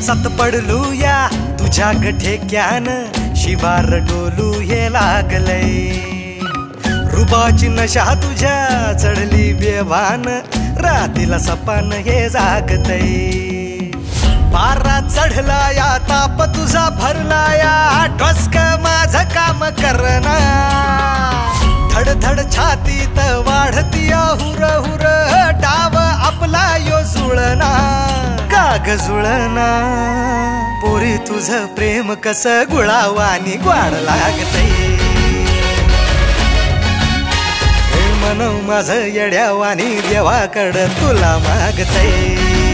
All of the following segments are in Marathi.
सत पडलू या तुझ्या ठेक्यान शिवार डोलू हे लागलंय रुबाची नशा तुझ्या चढली बेभान रातीला सपान हे जागतय पारा चढला या ताप तुझा भरला या ठसक माझं काम करना धड धड छातीत वाढती हुर हुर डाव आपला यो जुळना काग जुळना पोरी तुझं प्रेम कस गुळावानी ग्वाड लागतय मन माझं येड्यावानी देवाकडं तुला मागतय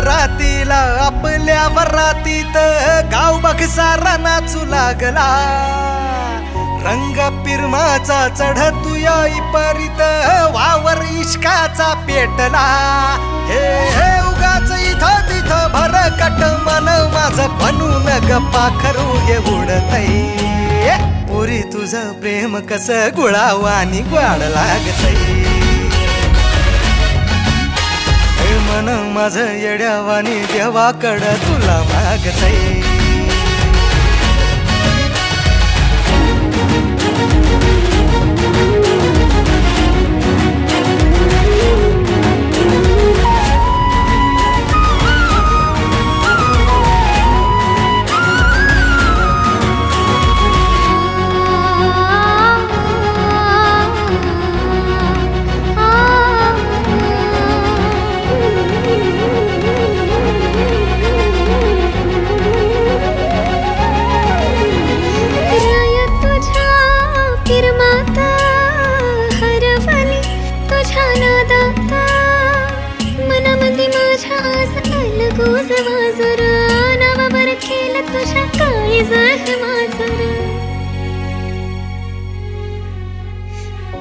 रातीला आपल्या वरातीत गाव बगसारा नाचू लागला रंग पिरमाचा चढतुया इपरीत वावर इश्काचा पेटला हे हे उगाच इथं तिथं भरकट मन माझं बनून गप्पा खरू हे उडतय पुरी तुझं प्रेम कस गुळावानी ग्वाड लागतय मन माझं येड्यावानी देवाकडं तुला मागतय मनामध्ये माझ्या आज अलगोज वाजर नावावर केलं तुझ्या काळीज माझर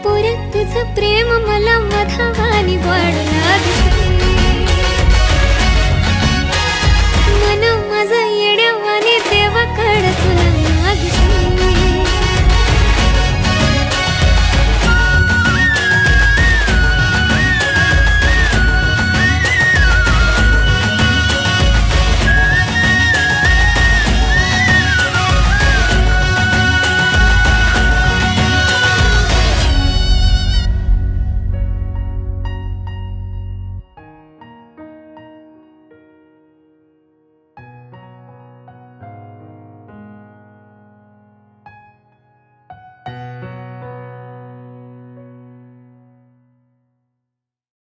पोर तुझं प्रेम मला मधावानी वाढ